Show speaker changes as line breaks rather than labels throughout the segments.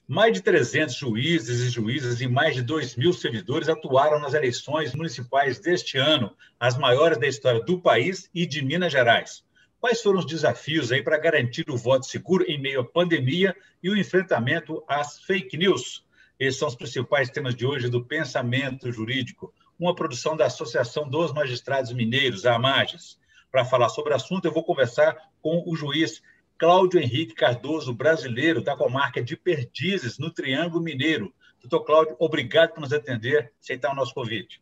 Mais de 300 juízes e juízas e mais de 2.000 servidores atuaram nas eleições municipais deste ano, as maiores da história do país e de Minas Gerais. Quais foram os desafios aí para garantir o voto seguro em meio à pandemia e o enfrentamento às fake news? Esses são os principais temas de hoje do Pensamento Jurídico, uma produção da Associação dos Magistrados Mineiros, a AMAGES. Para falar sobre o assunto, eu vou conversar com o juiz Cláudio Henrique Cardoso, brasileiro da comarca de Perdizes, no Triângulo Mineiro. Doutor Cláudio, obrigado por nos atender, aceitar o nosso convite.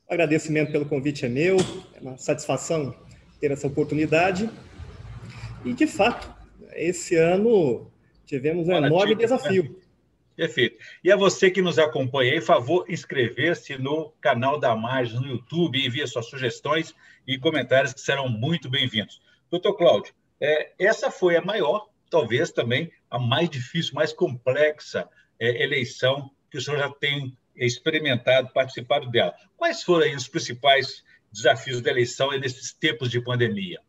O agradecimento pelo convite é meu, é uma satisfação ter essa oportunidade. E, de fato, esse ano tivemos um enorme desafio. Né?
Perfeito. E a você que nos acompanha aí, favor inscrever-se no canal da AMAGES no YouTube e envie suas sugestões e comentários que serão muito bem-vindos. Doutor Cláudio, essa foi a maior, talvez também a mais difícil, mais complexa eleição que o senhor já tem experimentado, participado dela. Quais foram aí os principais desafios da eleição nesses tempos de pandemia?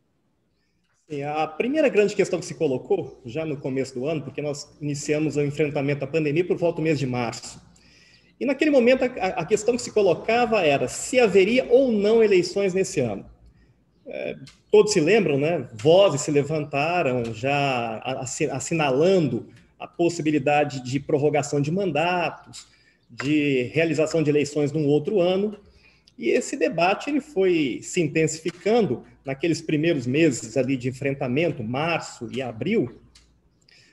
Sim, a primeira grande questão que se colocou, já no começo do ano, porque nós iniciamos o enfrentamento da pandemia por volta do mês de março. E naquele momento a questão que se colocava era se haveria ou não eleições nesse ano. Todos se lembram, né? Vozes se levantaram já assinalando a possibilidade de prorrogação de mandatos, de realização de eleições num outro ano. E esse debate ele foi se intensificando naqueles primeiros meses ali de enfrentamento, março e abril,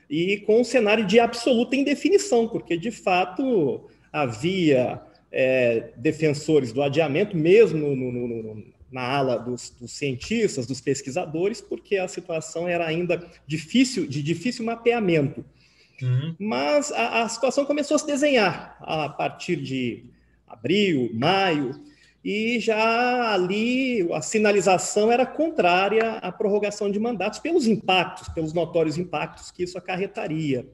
e com um cenário de absoluta indefinição, porque, de fato, havia defensores do adiamento, mesmo na ala dos cientistas, dos pesquisadores, porque a situação era ainda de difícil mapeamento. Mas a situação começou a se desenhar a partir de abril, maio, e já ali a sinalização era contrária à prorrogação de mandatos pelos impactos, pelos notórios impactos que isso acarretaria.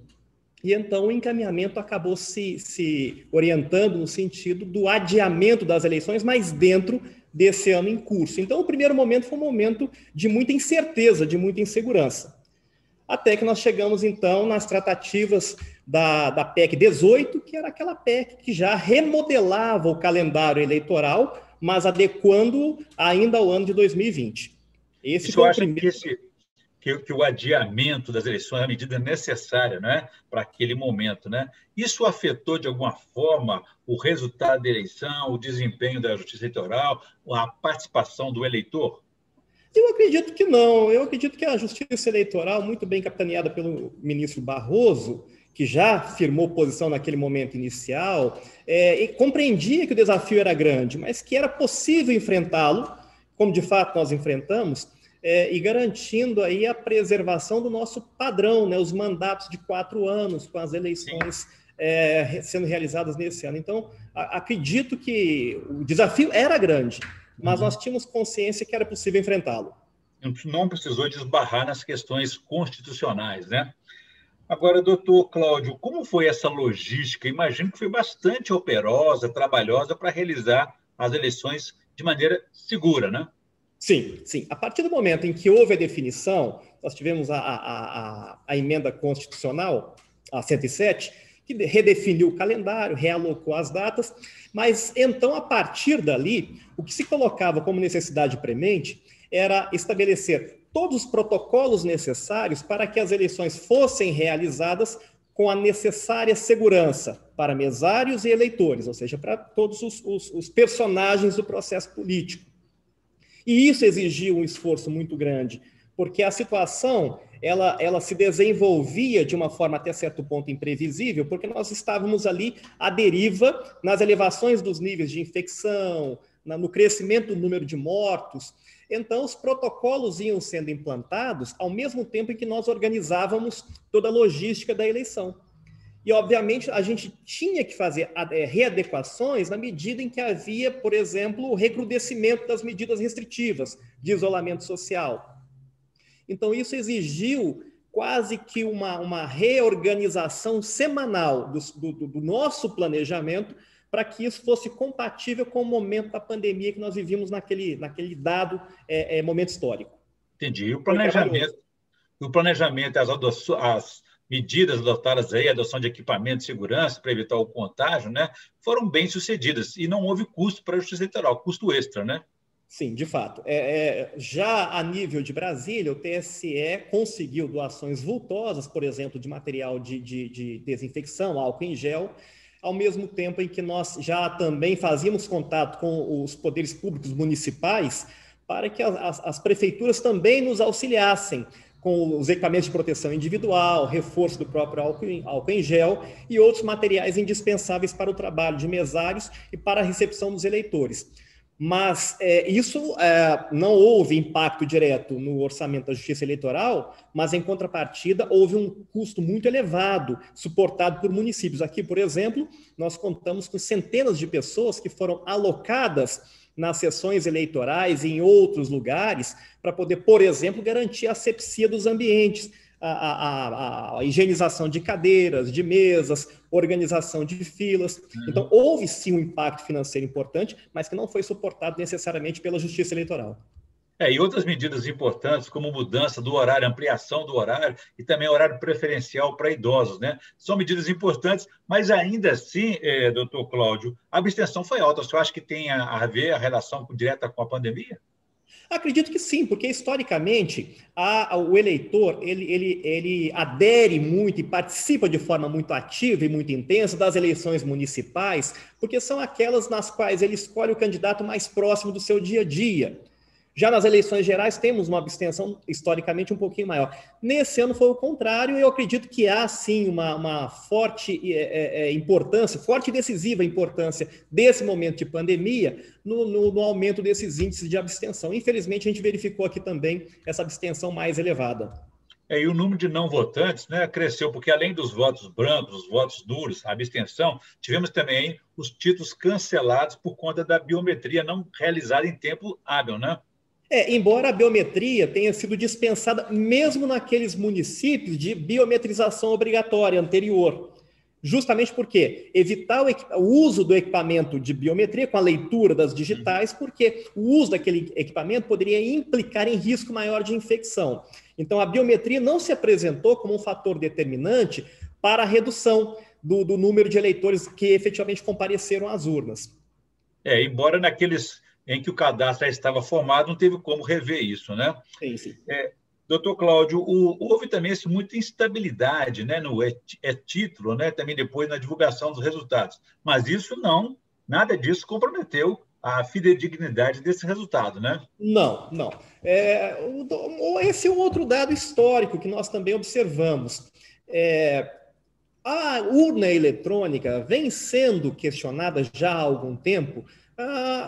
E então o encaminhamento acabou se orientando no sentido do adiamento das eleições, mas dentro desse ano em curso. Então o primeiro momento foi um momento de muita incerteza, de muita insegurança. Até que nós chegamos, então, nas tratativas da PEC 18, que era aquela PEC que já remodelava foi eleitoral, mas adequando ainda ao ano de 2020.
Esse foi o primeiro... que o adiamento das eleições é uma medida necessária, né, para aquele momento, né? Isso afetou, de alguma forma, o resultado da eleição, o desempenho da Justiça Eleitoral, a participação do eleitor?
Eu acredito que não. Eu acredito que a Justiça Eleitoral, muito bem capitaneada pelo ministro Barroso, que já firmou posição naquele momento inicial, e compreendia que o desafio era grande, mas que era possível enfrentá-lo, como de fato nós enfrentamos, e garantindo aí a preservação do nosso padrão, né, os mandatos de 4 anos, com as eleições sendo realizadas nesse ano. Então, acredito que o desafio era grande, mas nós tínhamos consciência que era possível enfrentá-lo.
Não precisou desbarrar nas questões constitucionais, né? Agora, doutor Cláudio, como foi essa logística? Imagino que foi bastante operosa, trabalhosa para realizar as eleições de maneira segura, né?
Sim, sim. A partir do momento em que houve a definição, nós tivemos a emenda constitucional, a 107, que redefiniu o calendário, realocou as datas, mas então, a partir dali, o que se colocava como necessidade premente era estabelecer todos os protocolos necessários para que as eleições fossem realizadas com a necessária segurança para mesários e eleitores, ou seja, para todos os personagens do processo político. E isso exigia um esforço muito grande, porque a situação ela se desenvolvia de uma forma até certo ponto imprevisível, porque nós estávamos ali à deriva nas elevações dos níveis de infecção, no crescimento do número de mortos. Então, os protocolos iam sendo implantados ao mesmo tempo em que nós organizávamos toda a logística da eleição. E, obviamente, a gente tinha que fazer readequações na medida em que havia, por exemplo, o recrudescimento das medidas restritivas de isolamento social. Então, isso exigiu quase que uma reorganização semanal do nosso planejamento para que isso fosse compatível com o momento da pandemia que nós vivíamos naquele dado momento histórico.
Entendi. E o planejamento, as medidas adotadas aí, adoção de equipamento de segurança para evitar o contágio, né, foram bem sucedidas e não houve custo para a Justiça Eleitoral, custo extra, né?
Sim, de fato. Já a nível de Brasília, o TSE conseguiu doações vultosas, por exemplo, de material de desinfecção, álcool em gel, ao mesmo tempo em que nós já também fazíamos contato com os poderes públicos municipais para que as prefeituras também nos auxiliassem com os equipamentos de proteção individual, reforço do próprio álcool em gel e outros materiais indispensáveis para o trabalho de mesários e para a recepção dos eleitores. Mas isso não houve impacto direto no orçamento da Justiça Eleitoral, mas, em contrapartida, houve um custo muito elevado, suportado por municípios. Aqui, por exemplo, nós contamos com centenas de pessoas que foram alocadas nas sessões eleitorais e em outros lugares para poder, por exemplo, garantir a asepsia dos ambientes, a higienização de cadeiras, de mesas, organização de filas. Então, houve sim um impacto financeiro importante, mas que não foi suportado necessariamente pela Justiça Eleitoral.
E outras medidas importantes, como mudança do horário, ampliação do horário e também horário preferencial para idosos, né? São medidas importantes, mas ainda assim, doutor Cláudio, a abstenção foi alta. Você acha que tem a ver a relação direta com a pandemia?
Acredito que sim, porque historicamente o eleitor ele adere muito e participa de forma muito ativa e muito intensa das eleições municipais, porque são aquelas nas quais ele escolhe o candidato mais próximo do seu dia a dia. Já nas eleições gerais temos uma abstenção historicamente um pouquinho maior. Nesse ano foi o contrário, e eu acredito que há sim uma forte importância, forte e decisiva importância desse momento de pandemia no aumento desses índices de abstenção. Infelizmente, a gente verificou aqui também essa abstenção mais elevada.
E o número de não votantes, né, cresceu, porque além dos votos brancos, os votos nulos, a abstenção, tivemos também os títulos cancelados por conta da biometria não realizada em tempo hábil, né?
Embora a biometria tenha sido dispensada mesmo naqueles municípios de biometrização obrigatória anterior, justamente porque evitar o uso do equipamento de biometria com a leitura das digitais, porque o uso daquele equipamento poderia implicar em risco maior de infecção. Então, a biometria não se apresentou como um fator determinante para a redução do número de eleitores que efetivamente compareceram às urnas.
Embora naqueles em que o cadastro já estava formado, não teve como rever isso, né?
Sim.
Doutor Cláudio, houve também muita instabilidade, né, no título, né, também depois na divulgação dos resultados, mas nada disso comprometeu a fidedignidade desse resultado, né?
Não. Esse é um outro dado histórico que nós também observamos. A urna eletrônica vem sendo questionada já há algum tempo,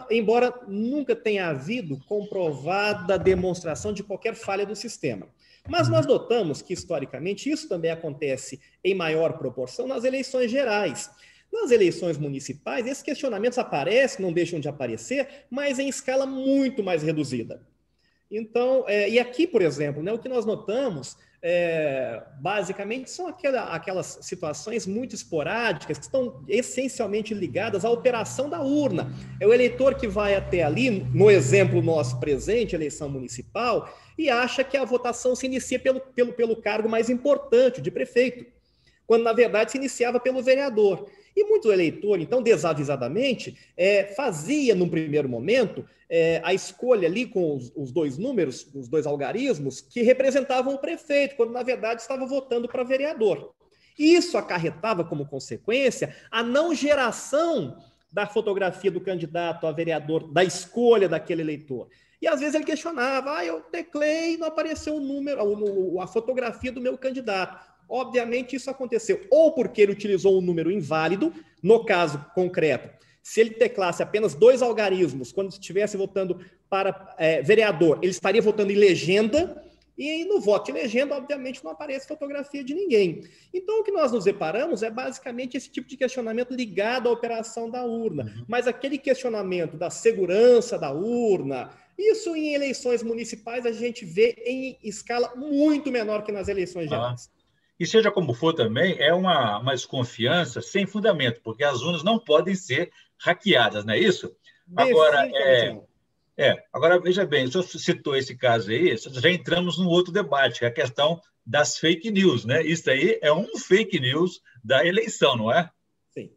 embora nunca tenha havido comprovada demonstração de qualquer falha do sistema. Mas nós notamos que, historicamente, isso também acontece em maior proporção nas eleições gerais. Nas eleições municipais, esses questionamentos aparecem, não deixam de aparecer, mas em escala muito mais reduzida. Então, e aqui, por exemplo, né, o que nós notamos basicamente são aquelas situações muito esporádicas que estão essencialmente ligadas à operação da urna. É o eleitor que vai até ali, no exemplo nosso presente, eleição municipal, e acha que a votação se inicia pelo cargo mais importante, de prefeito, quando na verdade se iniciava pelo vereador. E muito eleitor, então, desavisadamente, fazia, num primeiro momento, a escolha ali com os dois números, os dois algarismos, que representavam o prefeito, quando, na verdade, estava votando para vereador. Isso acarretava, como consequência, a não geração da fotografia do candidato a vereador, da escolha daquele eleitor. E, às vezes, ele questionava, eu teclei e não apareceu o número, a fotografia do meu candidato. Obviamente, isso aconteceu ou porque ele utilizou um número inválido, no caso concreto, se ele teclasse apenas 2 algarismos, quando estivesse votando para vereador, ele estaria votando em legenda, e no voto em legenda, obviamente, não aparece fotografia de ninguém. Então, o que nós nos deparamos é basicamente esse tipo de questionamento ligado à operação da urna, mas aquele questionamento da segurança da urna, isso em eleições municipais a gente vê em escala muito menor que nas eleições gerais.
E seja como for também, é uma desconfiança sem fundamento, porque as urnas não podem ser hackeadas, não é isso? Agora, veja bem, o senhor citou esse caso aí, já entramos num outro debate, que é a questão das fake news, né? Isso aí é um fake news da eleição, não é?
Sim.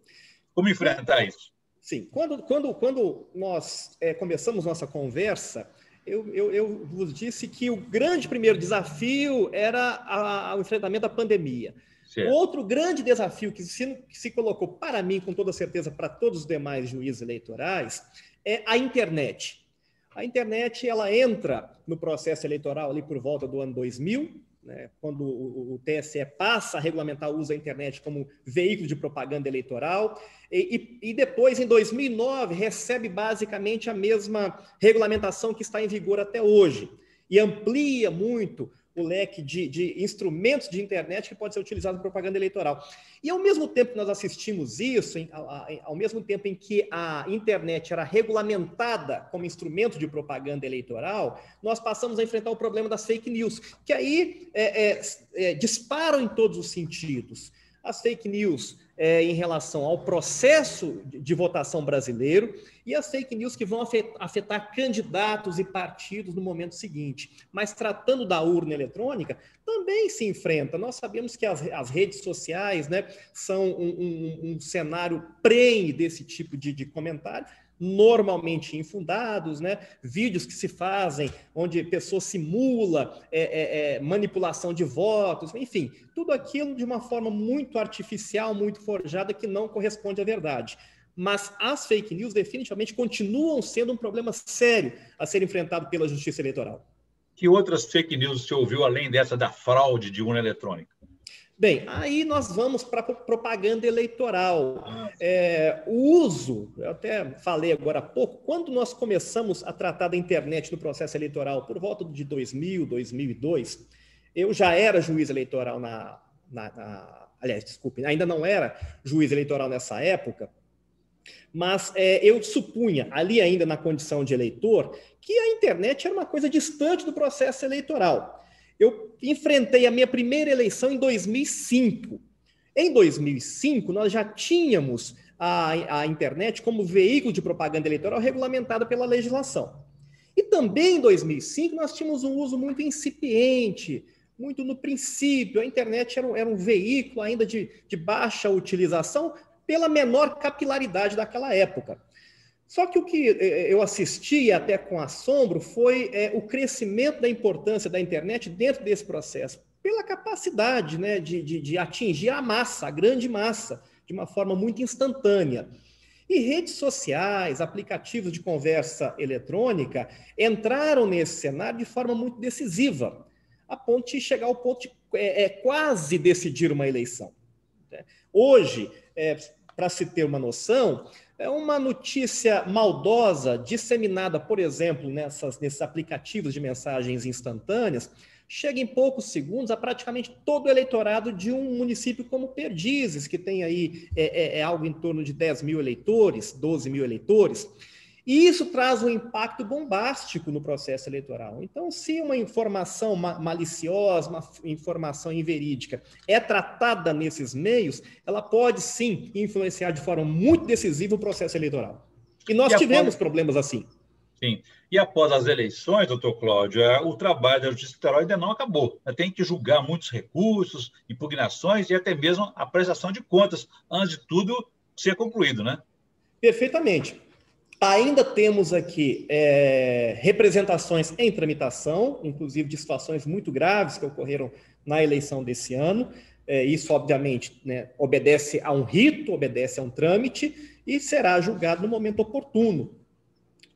Como enfrentar isso?
Sim. Quando nós começamos nossa conversa, eu vos disse que o grande primeiro desafio era o enfrentamento da pandemia.
Certo.
O outro grande desafio que se colocou para mim, com toda certeza, para todos os demais juízes eleitorais, é a internet. A internet, ela entra no processo eleitoral ali por volta do ano 2000, né, quando o TSE passa a regulamentar o uso da internet como veículo de propaganda eleitoral, e depois, em 2009, recebe basicamente a mesma regulamentação que está em vigor até hoje, e amplia muito o leque de instrumentos de internet que pode ser utilizado em propaganda eleitoral. E ao mesmo tempo que nós assistimos isso, ao mesmo tempo em que a internet era regulamentada como instrumento de propaganda eleitoral, nós passamos a enfrentar o problema das fake news, que aí disparam em todos os sentidos. As fake news em relação ao processo de votação brasileiro e as fake news que vão afetar candidatos e partidos no momento seguinte. Mas tratando da urna eletrônica, também se enfrenta. Nós sabemos que as redes sociais, né, são um cenário prenhe desse tipo de comentário, normalmente infundados, né? Vídeos que se fazem onde pessoa simula manipulação de votos, enfim, tudo aquilo de uma forma muito artificial, muito forjada, que não corresponde à verdade. Mas as fake news definitivamente continuam sendo um problema sério a ser enfrentado pela Justiça Eleitoral.
Que outras fake news você ouviu além dessa da fraude de urna eletrônica?
Bem, aí nós vamos para a propaganda eleitoral. O uso, eu até falei agora há pouco, quando nós começamos a tratar da internet no processo eleitoral, por volta de 2000, 2002, eu já era juiz eleitoral aliás, desculpe, ainda não era juiz eleitoral nessa época, mas eu supunha, ali ainda na condição de eleitor, que a internet era uma coisa distante do processo eleitoral. Eu enfrentei a minha primeira eleição em 2005. Em 2005, nós já tínhamos a internet como veículo de propaganda eleitoral regulamentada pela legislação. E também em 2005, nós tínhamos um uso muito incipiente, muito no princípio. A internet era um veículo ainda de baixa utilização pela menor capilaridade daquela época. Só que o que eu assisti até com assombro foi o crescimento da importância da internet dentro desse processo, pela capacidade, né, de atingir a massa, a grande massa, de uma forma muito instantânea. E redes sociais, aplicativos de conversa eletrônica entraram nesse cenário de forma muito decisiva, a ponto de chegar ao ponto de quase decidir uma eleição. Hoje, para se ter uma noção, uma notícia maldosa disseminada, por exemplo, nesses aplicativos de mensagens instantâneas, chega em poucos segundos a praticamente todo o eleitorado de um município como Perdizes, que tem aí algo em torno de 10 mil eleitores, 12 mil eleitores. E isso traz um impacto bombástico no processo eleitoral. Então, se uma informação maliciosa, uma informação inverídica é tratada nesses meios, ela pode, sim, influenciar de forma muito decisiva o processo eleitoral. E nós tivemos problemas assim.
Sim. E após as eleições, doutor Cláudio, o trabalho da Justiça Eleitoral ainda não acabou. Tem que julgar muitos recursos, impugnações e até mesmo a prestação de contas, antes de tudo ser concluído, né?
Perfeitamente. Ainda temos aqui representações em tramitação, inclusive de situações muito graves que ocorreram na eleição desse ano. Isso, obviamente, né, obedece a um rito, obedece a um trâmite e será julgado no momento oportuno.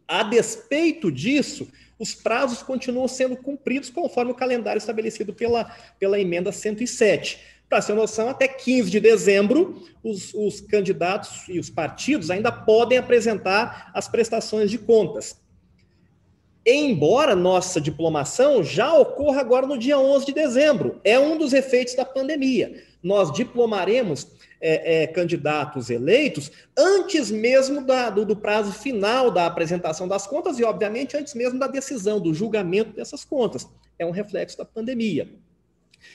A despeito disso, os prazos continuam sendo cumpridos conforme o calendário estabelecido pela emenda 107. Para ter noção, até 15 de dezembro, os candidatos e os partidos ainda podem apresentar as prestações de contas. Embora nossa diplomação já ocorra agora no dia 11 de dezembro, é um dos efeitos da pandemia. Nós diplomaremos candidatos eleitos antes mesmo do prazo final da apresentação das contas e, obviamente, antes mesmo da decisão, do julgamento dessas contas. É um reflexo da pandemia.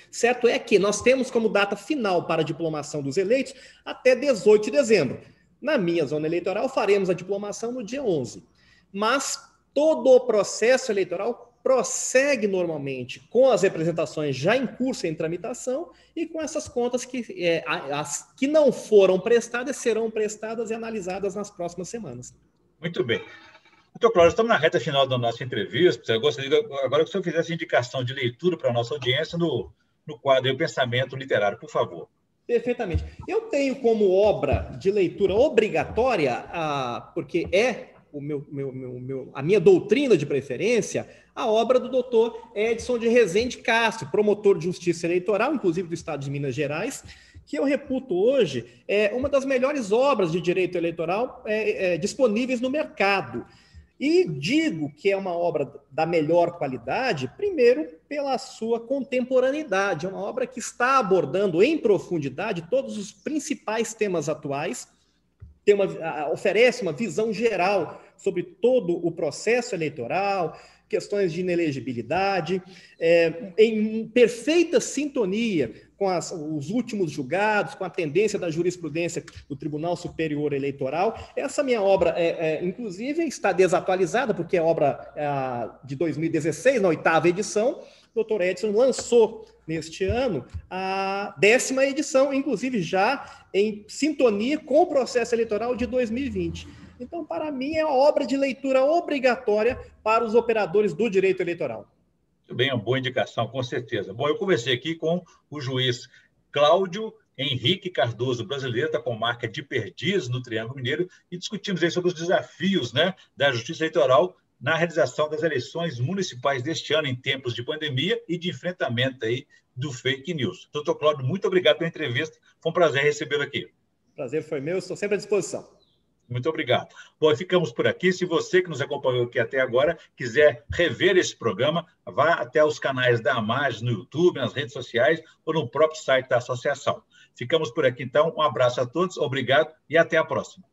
Certo é que nós temos como data final para a diplomação dos eleitos até 18 de dezembro. Na minha zona eleitoral, faremos a diplomação no dia 11. Mas todo o processo eleitoral prossegue normalmente com as representações já em curso em tramitação e com essas contas as que não foram prestadas serão prestadas e analisadas nas próximas semanas.
Muito bem. Doutor Cláudio, estamos na reta final da nossa entrevista. Eu gostaria agora que o senhor fizesse indicação de leitura para a nossa audiência no quadro O Pensamento Literário, por favor.
Perfeitamente. Eu tenho como obra de leitura obrigatória, porque é a minha doutrina de preferência, a obra do doutor Edson de Rezende Castro, promotor de justiça eleitoral, inclusive do Estado de Minas Gerais, que eu reputo hoje uma das melhores obras de direito eleitoral disponíveis no mercado. E digo que é uma obra da melhor qualidade, primeiro, pela sua contemporaneidade. É uma obra que está abordando em profundidade todos os principais temas atuais, oferece uma visão geral sobre todo o processo eleitoral, questões de inelegibilidade, em perfeita sintonia com os últimos julgados, com a tendência da jurisprudência do Tribunal Superior Eleitoral. Essa minha obra, inclusive, está desatualizada, porque é obra de 2016, na 8ª edição. O Dr. Edson lançou neste ano a 10ª edição, inclusive já em sintonia com o processo eleitoral de 2020. Então, para mim, é uma obra de leitura obrigatória para os operadores do direito eleitoral.
Muito bem, uma boa indicação, com certeza. Bom, eu conversei aqui com o juiz Cláudio Henrique Cardoso, brasileiro, da comarca de Perdiz, no Triângulo Mineiro, e discutimos aí sobre os desafios, né, da justiça eleitoral na realização das eleições municipais deste ano, em tempos de pandemia e de enfrentamento aí do fake news. Doutor Cláudio, muito obrigado pela entrevista. Foi um prazer recebê-lo aqui.
Prazer foi meu, estou sempre à disposição.
Muito obrigado. Bom, ficamos por aqui. Se você que nos acompanhou aqui até agora quiser rever esse programa, vá até os canais da AMAGES no YouTube, nas redes sociais ou no próprio site da associação. Ficamos por aqui, então. Um abraço a todos, obrigado e até a próxima.